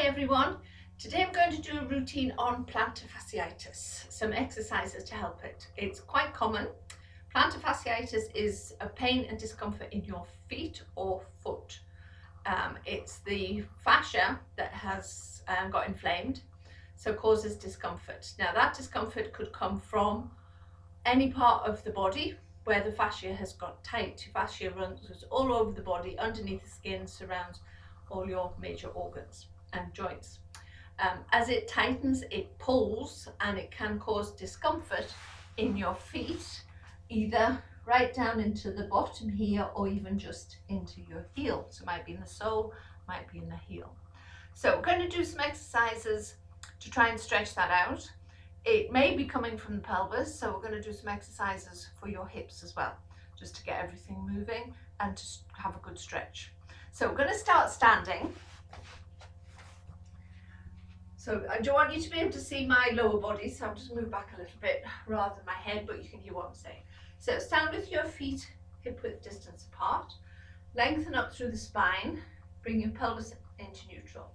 everyone. Today I'm going to do a routine on plantar fasciitis, some exercises to help it. It's quite common. Plantar fasciitis is a pain and discomfort in your feet or foot. It's the fascia that has got inflamed, so causes discomfort. Now that discomfort could come from any part of the body where the fascia has got tight. Fascia runs all over the body, underneath the skin, surrounds all your major organs and joints. As it tightens, it pulls, and it can cause discomfort in your feet, either right down into the bottom here or even just into your heel. So it might be in the sole, might be in the heel. So we're going to do some exercises to try and stretch that out. It may be coming from the pelvis, so we're going to do some exercises for your hips as well, just to get everything moving and to have a good stretch. So we're going to start standing. So I do want you to be able to see my lower body, so I'll just move back a little bit rather than my head, but you can hear what I'm saying. So stand with your feet hip width distance apart, lengthen up through the spine, bring your pelvis into neutral.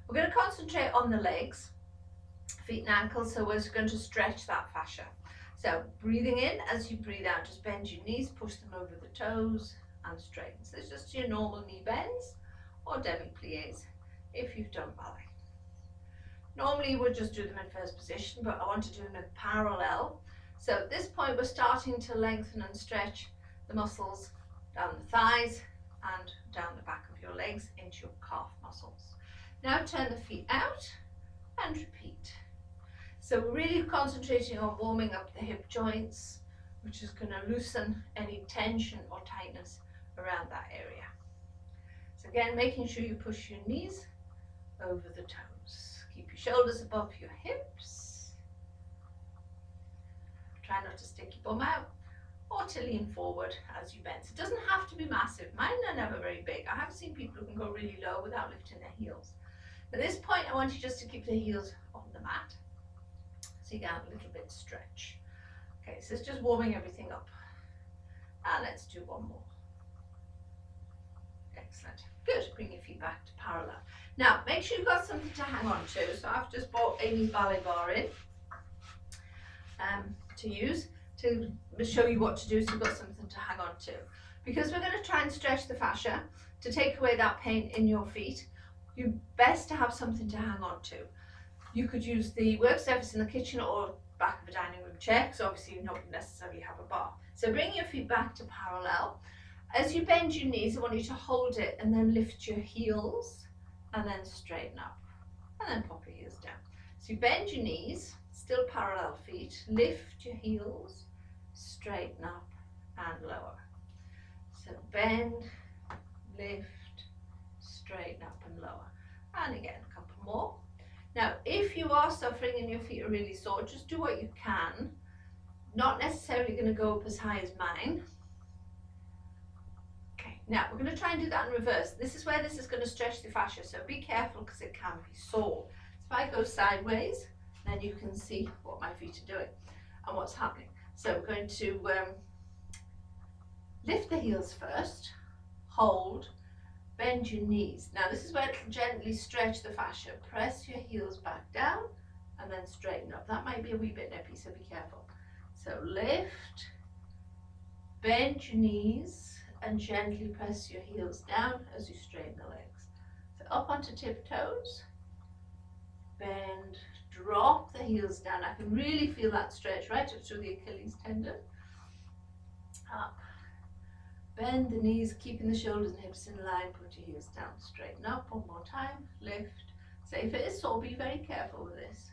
We're going to concentrate on the legs, feet and ankles, so we're going to stretch that fascia. So breathing in, as you breathe out, just bend your knees, push them over the toes and straighten. So it's just your normal knee bends or demi-plies if you've done ballet. Normally we'll just do them in first position, but I want to do them in parallel. So at this point we're starting to lengthen and stretch the muscles down the thighs and down the back of your legs into your calf muscles. Now turn the feet out and repeat. So we're really concentrating on warming up the hip joints, which is going to loosen any tension or tightness around that area. So again, making sure you push your knees over the toes. Keep your shoulders above your hips. Try not to stick your bum out or to lean forward as you bend. So it doesn't have to be massive. Mine are never very big. I have seen people who can go really low without lifting their heels. At this point, I want you just to keep the heels on the mat, so you can have a little bit stretch. Okay, so it's just warming everything up. And let's do one more. Excellent. Good. Bring your feet back to parallel. Now, make sure you've got something to hang on to. So I've just brought Amy's ballet bar in to use to show you what to do, so you've got something to hang on to. Because we're going to try and stretch the fascia to take away that pain in your feet, you're best to have something to hang on to. You could use the work surface in the kitchen or back of a dining room chair, because obviously you don't necessarily have a bar. So bring your feet back to parallel. As you bend your knees, I want you to hold it and then lift your heels and then straighten up and then pop your heels down. So you bend your knees, still parallel feet, lift your heels, straighten up and lower. So bend, lift, straighten up and lower. And again, a couple more. Now, if you are suffering and your feet are really sore, just do what you can. Not necessarily going to go up as high as mine. Okay, now we're going to try and do that in reverse. This is where this is going to stretch the fascia, so be careful because it can be sore. So if I go sideways, then you can see what my feet are doing and what's happening. So we're going to lift the heels first, hold, bend your knees. Now this is where it can gently stretch the fascia. Press your heels back down and then straighten up. That might be a wee bit nippy, so be careful. So lift, bend your knees and gently press your heels down as you straighten the legs. So up onto tiptoes, bend, drop the heels down. I can really feel that stretch right up through the Achilles tendon. Up. Bend the knees, keeping the shoulders and hips in line, put your heels down, straighten up, one more time, lift. So if it is sore, be very careful with this.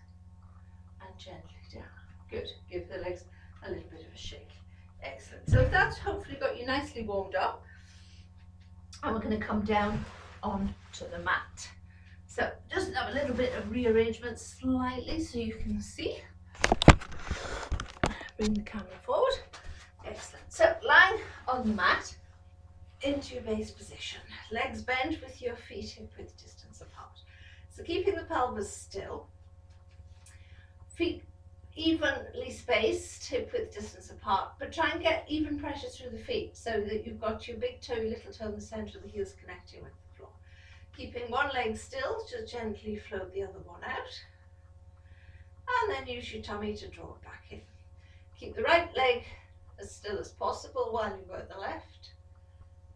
And gently down. Good, give the legs a little bit of a shake. Excellent. So that's hopefully got you nicely warmed up. And we're going to come down onto the mat. So just have a little bit of rearrangement slightly so you can see. Bring the camera forward. Excellent. So lying on the mat into your base position. Legs bent with your feet hip width distance apart. So keeping the pelvis still. Feet evenly spaced, hip width distance apart, but try and get even pressure through the feet so that you've got your big toe, your little toe in the center of the heels connecting with the floor. Keeping one leg still, just gently float the other one out. And then use your tummy to draw it back in. Keep the right leg as still as possible while you work the left,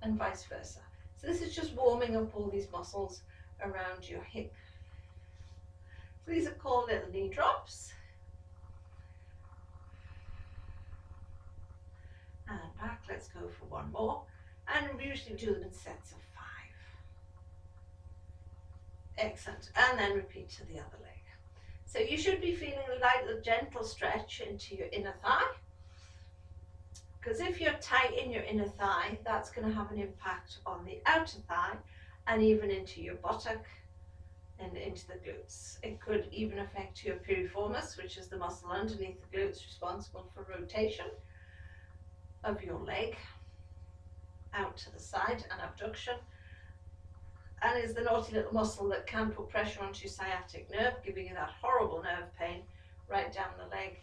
and vice versa. So this is just warming up all these muscles around your hip. So these are called little knee drops. And back, let's go for one more. And we usually do them in sets of 5. Excellent. And then repeat to the other leg. So you should be feeling like a gentle stretch into your inner thigh. Because if you're tight in your inner thigh, that's going to have an impact on the outer thigh and even into your buttock and into the glutes. It could even affect your piriformis, which is the muscle underneath the glutes responsible for rotation of your leg out to the side and abduction, and is the naughty little muscle that can put pressure onto your sciatic nerve, giving you that horrible nerve pain right down the leg,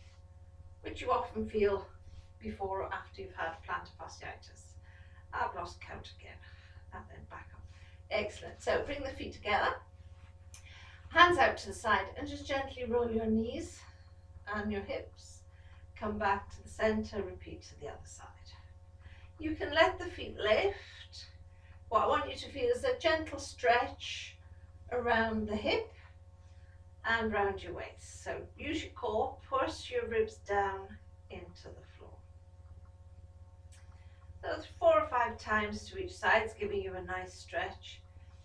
which you often feel before or after you've had plantar fasciitis. I've lost count again. And then back up. Excellent. So bring the feet together, hands out to the side, and just gently roll your knees and your hips. Come back to the center, repeat to the other side. You can let the feet lift. What I want you to feel is a gentle stretch around the hip and around your waist. So use your core, push your ribs down into the floor. So it's 4 or 5 times to each side. It's giving you a nice stretch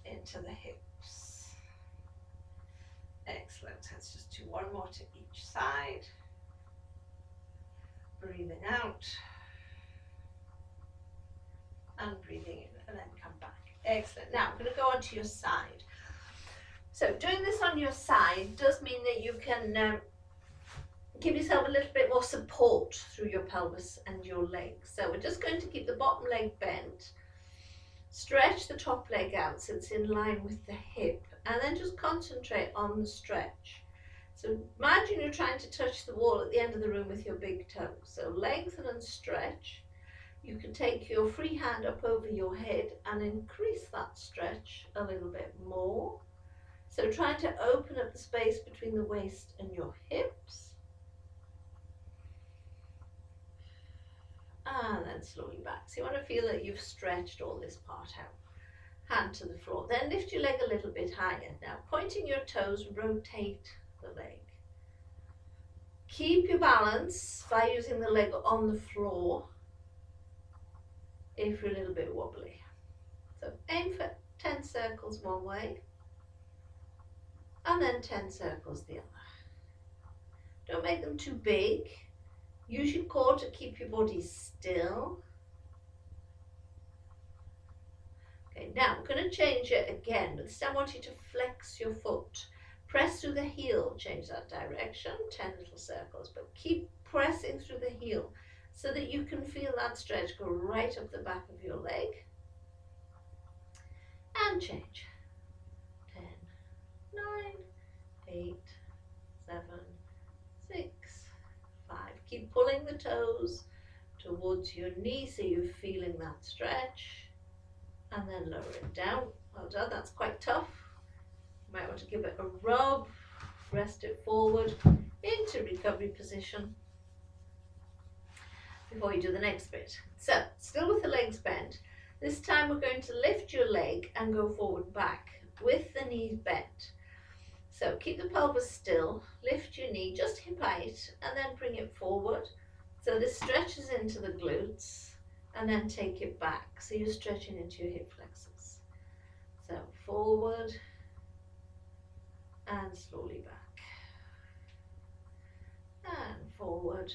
into the hips. Excellent. Let's just do one more to each side. Breathing out and breathing in, and then come back. Excellent. Now I'm going to go on to your side. So doing this on your side does mean that you can give yourself a little bit more support through your pelvis and your legs. So we're just going to keep the bottom leg bent, stretch the top leg out so it's in line with the hip, and then just concentrate on the stretch. So imagine you're trying to touch the wall at the end of the room with your big toe. So lengthen and stretch. You can take your free hand up over your head and increase that stretch a little bit more. So try to open up the space between the waist and your hips. And then slowly back. So you want to feel that you've stretched all this part out. Hand to the floor. Then lift your leg a little bit higher. Now pointing your toes, rotate the leg. Keep your balance by using the leg on the floor if you're a little bit wobbly. So aim for 10 circles one way and then 10 circles the other. Don't make them too big. Use your core to keep your body still. Okay, now I'm going to change it again, but this time I want you to flex your foot. Press through the heel, change that direction, 10 little circles, but keep pressing through the heel so that you can feel that stretch go right up the back of your leg. And change. 10, 9, 8, 7, 6, 5. Keep pulling the toes towards your knee so you're feeling that stretch. And then lower it down. Well done, that's quite tough. You might want to give it a rub, rest it forward into recovery position before you do the next bit. So, still with the legs bent, this time we're going to lift your leg and go forward back with the knees bent. So keep the pelvis still, lift your knee just hip height and then bring it forward. So this stretches into the glutes and then take it back. So you're stretching into your hip flexors. So forward and slowly back. And forward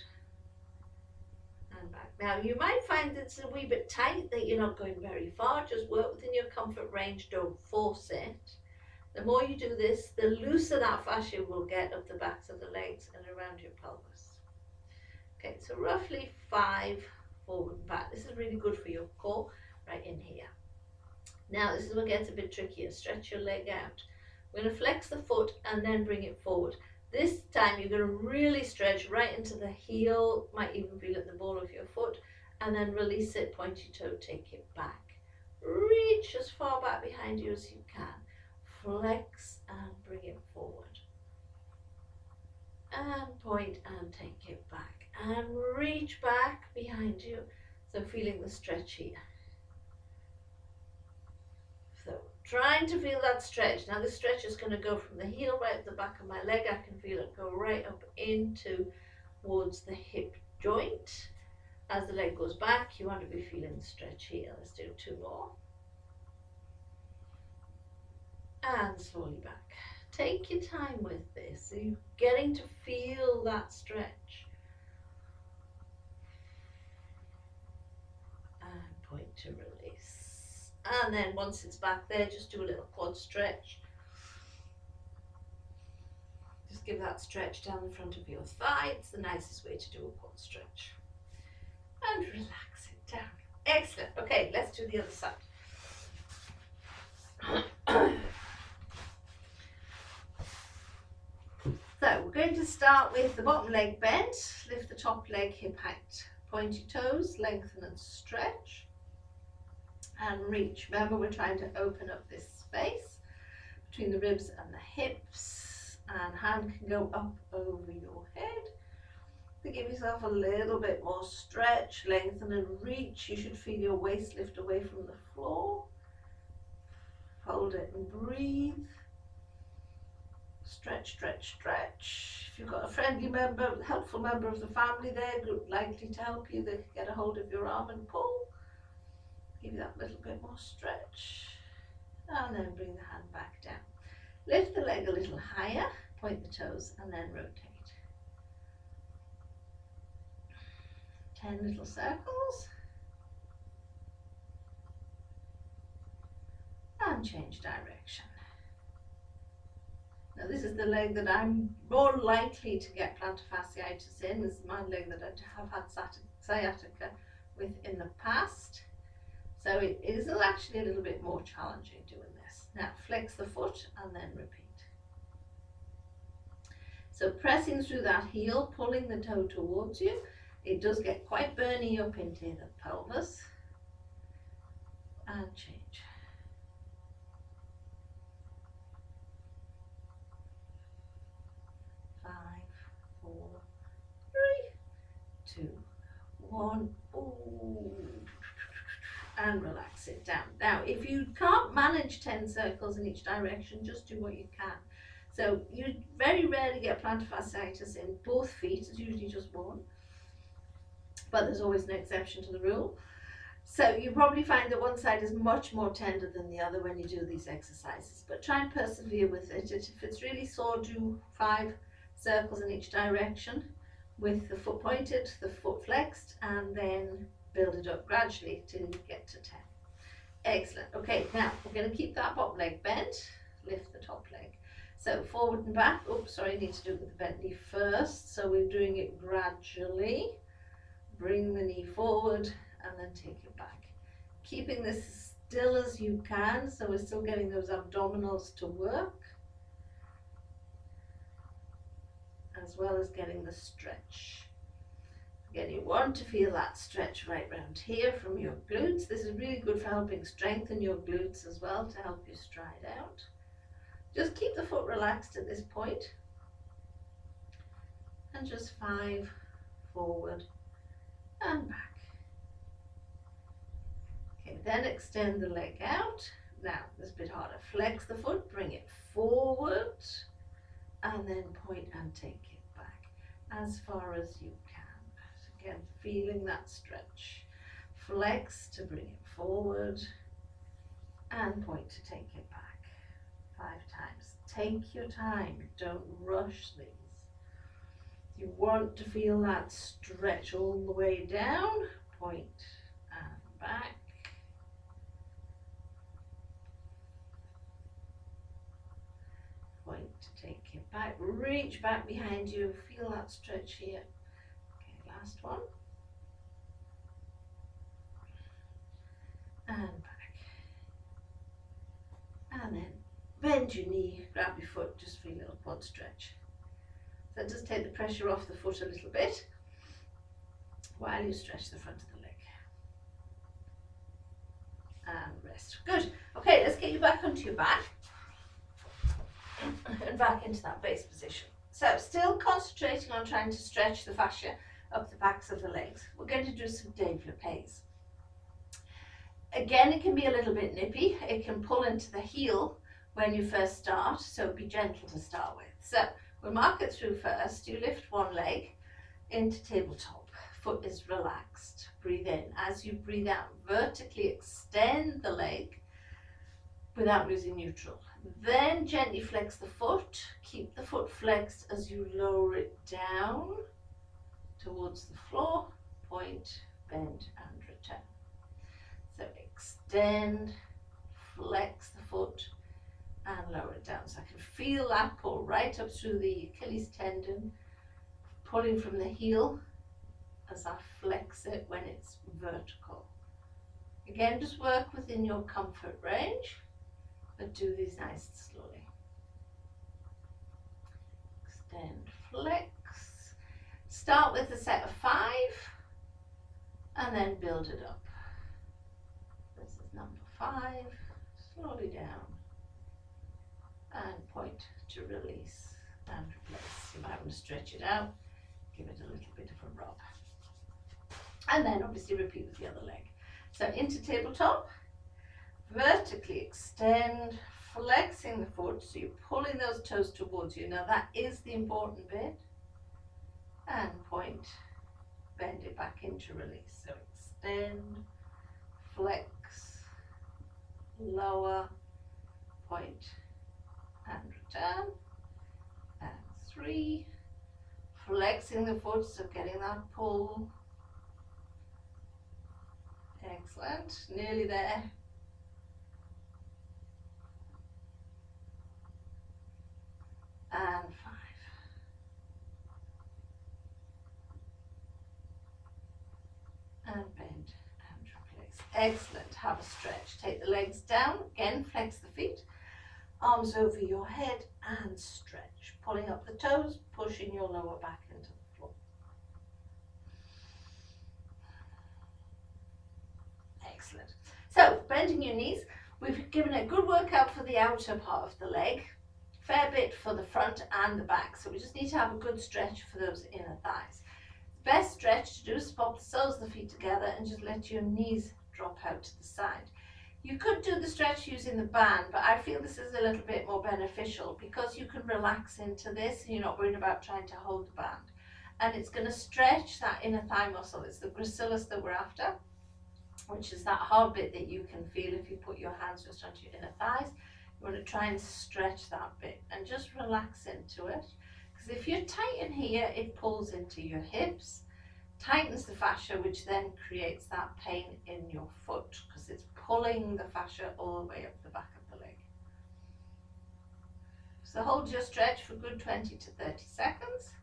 and back. Now you might find it's a wee bit tight, that you're not going very far. Just work within your comfort range, don't force it. The more you do this, the looser that fascia will get up the backs of the legs and around your pelvis. Okay, so roughly 5 forward and back. This is really good for your core, right in here. Now this is what gets a bit trickier. Stretch your leg out. We're going to flex the foot and then bring it forward. This time you're going to really stretch right into the heel, might even feel at the ball of your foot, and then release it, point your toe, take it back. Reach as far back behind you as you can. flex and bring it forward. And point and take it back. And reach back behind you. So feeling the stretch here. So trying to feel that stretch. Now this stretch is going to go from the heel right at the back of my leg. I can feel it go right up into towards the hip joint. As the leg goes back, you want to be feeling the stretch here. Let's do 2 more. And slowly back. Take your time with this. So you're getting to feel that stretch. And point to release. And then once it's back there, just do a little quad stretch. Just give that stretch down the front of your thigh. It's the nicest way to do a quad stretch. And relax it down. Excellent. Okay, let's do the other side. So we're going to start with the bottom leg bent. Lift the top leg hip height. Point your toes, lengthen and stretch. And reach. Remember, we're trying to open up this space between the ribs and the hips. And hand can go up over your head. To give yourself a little bit more stretch, lengthen and reach. You should feel your waist lift away from the floor. Hold it and breathe. Stretch, stretch, stretch. If you've got a friendly member, helpful member of the family there, likely to help you, they can get a hold of your arm and pull. Give you that little bit more stretch. And then bring the hand back down. Lift the leg a little higher, point the toes, and then rotate. 10 little circles. And change direction. Now this is the leg that I'm more likely to get plantar fasciitis in. This is my leg that I have had sciatica with in the past. So it is actually a little bit more challenging doing this. Now flex the foot and then repeat. So pressing through that heel, pulling the toe towards you. It does get quite burny up into the pelvis. And change. 5, 4, 3, 2, 1. Ooh. And relax it down. Now, if you can't manage 10 circles in each direction, just do what you can. So you very rarely get plantar fasciitis in both feet. It's usually just one. But there's always an exception to the rule. So you probably find that one side is much more tender than the other when you do these exercises. But try and persevere with it. If it's really sore, do 5 circles in each direction with the foot pointed, the foot flexed, and then build it up gradually till you get to 10. Excellent. Okay, now we're going to keep that bottom leg bent. Lift the top leg. So forward and back. Oops, sorry, I need to do it with the bent knee first. So we're doing it gradually. Bring the knee forward and then take it back. Keeping this as still as you can, so we're still getting those abdominals to work, as well as getting the stretch. Again, you want to feel that stretch right round here from your glutes. This is really good for helping strengthen your glutes as well, to help you stride out. Just keep the foot relaxed at this point. And just 5 forward and back. Okay, then extend the leg out. Now, this is a bit harder. Flex the foot, bring it forward, and then point and take it back as far as you can. So again, feeling that stretch. Flex to bring it forward, and point to take it back. 5 times. Take your time, don't rush these. You want to feel that stretch all the way down, point and back. Point to take it back, reach back behind you, feel that stretch here. Okay, last one. And back. And then bend your knee, grab your foot, just feel a little quad stretch. So just take the pressure off the foot a little bit while you stretch the front of the leg. And rest. Good. Okay, let's get you back onto your back. and back into that base position. So still concentrating on trying to stretch the fascia up the backs of the legs. We're going to do some développés. Again, it can be a little bit nippy. It can pull into the heel when you first start, so be gentle to start with. So we'll mark it through first. You lift one leg into tabletop. Foot is relaxed. Breathe in. As you breathe out, vertically extend the leg without losing neutral. Then gently flex the foot. Keep the foot flexed as you lower it down towards the floor. Point, bend, and return. So extend, flex the foot, and lower it down. So I can feel that pull right up through the Achilles tendon, pulling from the heel as I flex it when it's vertical. Again, just work within your comfort range, but do these nice and slowly. Extend, flex. Start with a set of 5, and then build it up. This is number 5. Slowly down, and point to release and replace. You might want to stretch it out, give it a little bit of a rub. And then obviously repeat with the other leg. So into tabletop, vertically extend, flexing the foot, so you're pulling those toes towards you. Now that is the important bit. And point, bend it back into release. So extend, flex, lower, point, and return. And 3, flexing the foot, so getting that pull. Excellent, nearly there. And 5. And bend and replace. Excellent, have a stretch. Take the legs down, again flex the feet, arms over your head and stretch. Pulling up the toes, pushing your lower back into the floor. Excellent. So, bending your knees, we've given a good workout for the outer part of the leg, fair bit for the front and the back. So we just need to have a good stretch for those inner thighs. Best stretch to do is pop the soles of the feet together and just let your knees drop out to the side. You could do the stretch using the band, but I feel this is a little bit more beneficial because you can relax into this and you're not worried about trying to hold the band. And it's going to stretch that inner thigh muscle. It's the gracilis that we're after, which is that hard bit that you can feel if you put your hands just onto your inner thighs. You want to try and stretch that bit and just relax into it. Because if you're tight in here, it pulls into your hips, tightens the fascia, which then creates that pain in your foot because it's pulling the fascia all the way up the back of the leg. So hold your stretch for a good 20 to 30 seconds.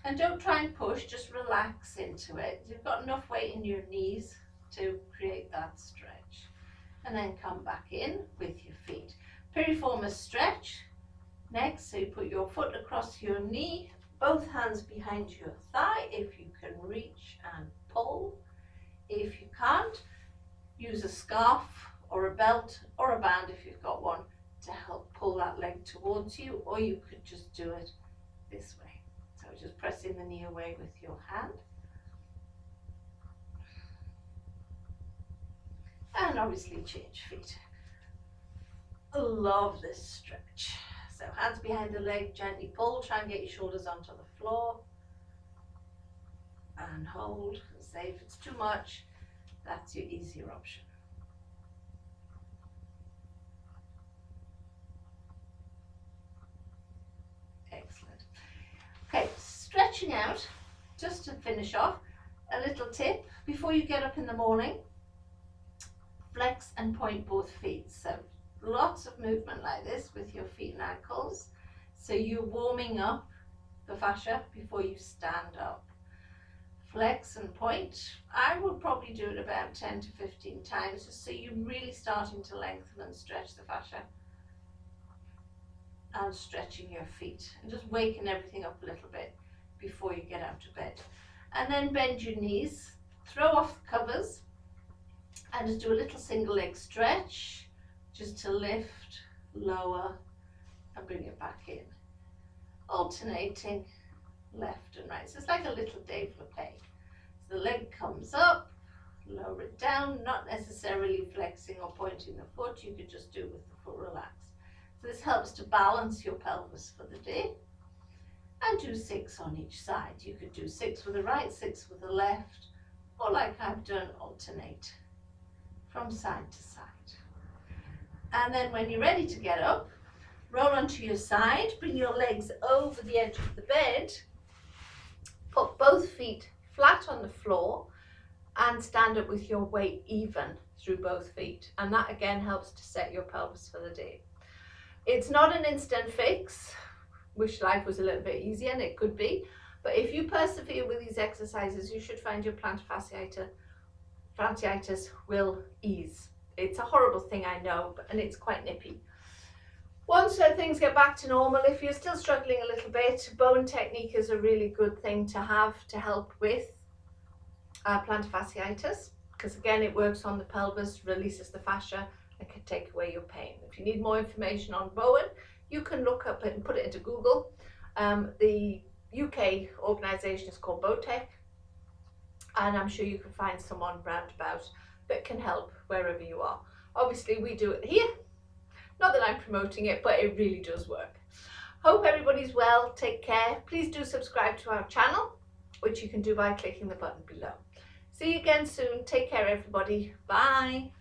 And don't try and push, just relax into it. You've got enough weight in your knees to create that stretch. And then come back in with your feet. Piriformis stretch. Next, so you put your foot across your knee, both hands behind your thigh if you can reach and pull. If you can't, use a scarf or a belt or a band if you've got one to help pull that leg towards you, or you could just do it this way. So just pressing the knee away with your hand. And obviously change feet. Love this stretch. So hands behind the leg, gently pull, try and get your shoulders onto the floor. And hold. Say if it's too much, that's your easier option. Excellent. Okay, stretching out, just to finish off, a little tip before you get up in the morning, flex and point both feet. So lots of movement like this with your feet and ankles. So you're warming up the fascia before you stand up. Flex and point. I would probably do it about 10 to 15 times just so you're really starting to lengthen and stretch the fascia. And stretching your feet and just waking everything up a little bit before you get out of bed. And then bend your knees, throw off the covers and just do a little single leg stretch. just to lift, lower, and bring it back in. Alternating left and right. So it's like a little Dave LePay. So the leg comes up, lower it down, not necessarily flexing or pointing the foot. You could just do it with the foot relaxed. So this helps to balance your pelvis for the day. And do 6 on each side. You could do 6 with the right, 6 with the left, or like I've done, alternate from side to side. And then when you're ready to get up, roll onto your side, bring your legs over the edge of the bed, put both feet flat on the floor, and stand up with your weight even through both feet. And that again helps to set your pelvis for the day. It's not an instant fix. Wish life was a little bit easier, and it could be. But if you persevere with these exercises, you should find your plantar fasciitis will ease. It's a horrible thing, I know, and it's quite nippy. Once things get back to normal, if you're still struggling a little bit, bone technique is a really good thing to have to help with plantar fasciitis, because again, it works on the pelvis, releases the fascia, and can take away your pain. If you need more information on Bowen, you can look up it and put it into Google. The UK organisation is called Bowtech, and I'm sure you can find someone roundabout that can help wherever you are. Obviously, we do it here. Not that I'm promoting it, but it really does work. Hope everybody's well. Take care. Please do subscribe to our channel, which you can do by clicking the button below. See you again soon. Take care, everybody. Bye.